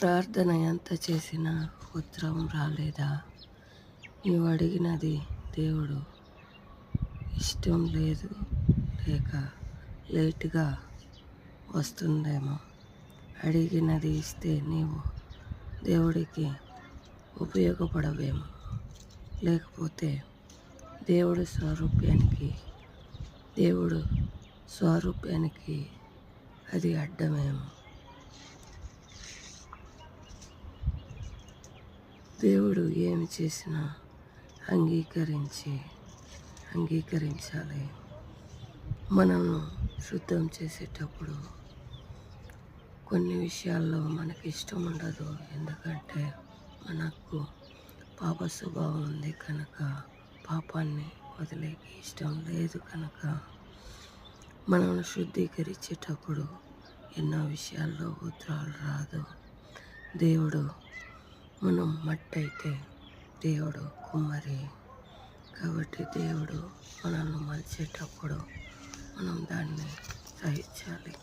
ప్రార్థన ఎంత చేసినా ఉత్తరం రాలేదా? నీవు అడిగినది దేవుడు ఇష్టం లేదు, లేక లేటుగా వస్తుందేమో. అడిగినది ఇస్తే నీవు దేవుడికి ఉపయోగపడవేమో, లేకపోతే దేవుడు స్వరూప్యానికి అది అడ్డమేమో. దేవుడు ఏమి చేసినా అంగీకరించాలి. మనల్ని శుద్ధం చేసేటప్పుడు కొన్ని విషయాల్లో మనకి ఇష్టం ఉండదు. ఎందుకంటే మనకు పాప స్వభావం ఉంది కనుక, పాపాన్ని వదిలేకి ఇష్టం లేదు కనుక, మనల్ని శుద్ధీకరించేటప్పుడు ఎన్నో విషయాల్లో ఉత్తరాలు రాదు. దేవుడు మనం మట్టి అయితే దేవుడు కుమ్మరి. కాబట్టి దేవుడు మనల్ని మలిచేటప్పుడు మనం దాన్ని సహించాలి.